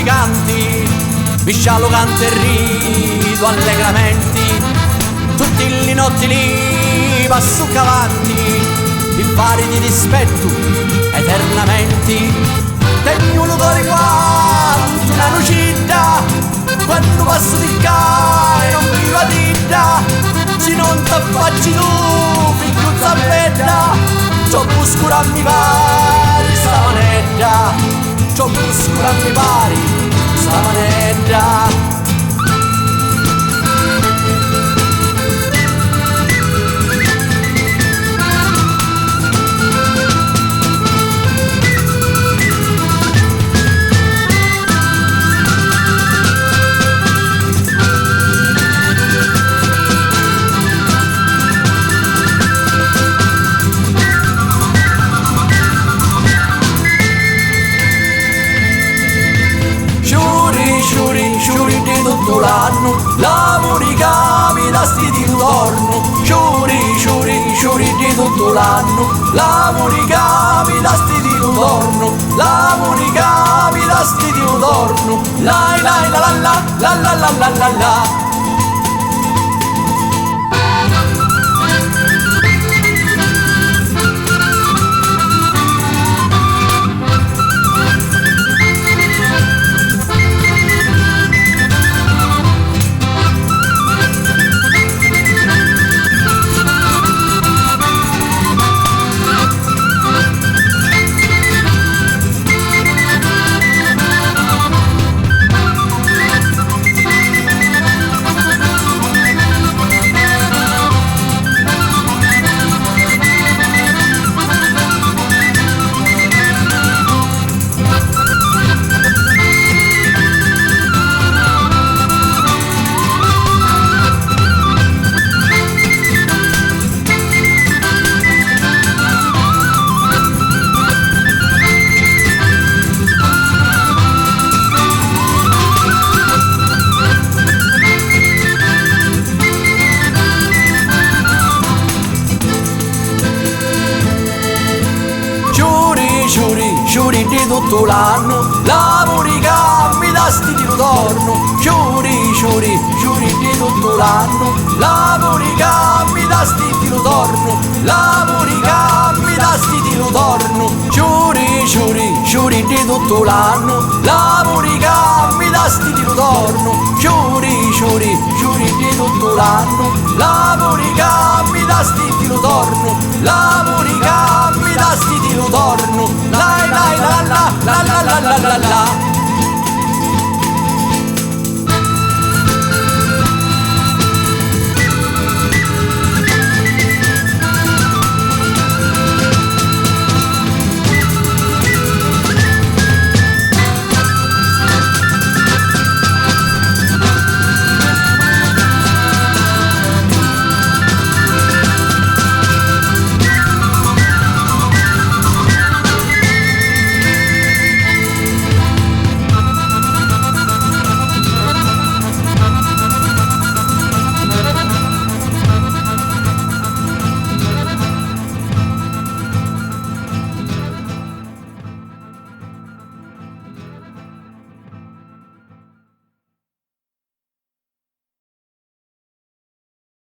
giganti, Biscialo canta e rido allegramente, tutti le notti lì passo cavanti, i fari di dispetto eternamente, tengo un cuore quanto una lucida, quando passo di qua e non mi va dita, se non t'affacci tu, figlio zappetta, c'ho muscolo a mi pari sta manetta, c'ho muscolo a mi pari sta manetta. Sciuri di tutto l'anno, lavori capita sti di ritorno. Sciuri di tutto l'anno, lavori capita sti di ritorno. Lavori capita sti di ritorno. La la la la la la la la la la. Sciuri di tutto l'anno, lavori capita sti di ritorno. Sciuri di tutto l'anno, lavori capita sti di ritorno. Lavori capita sti di ritorno. Sciuri di tutto l'anno, lavori capita sti di ritorno. Sciuri di tutto l'anno, lavori capita sti di ritorno.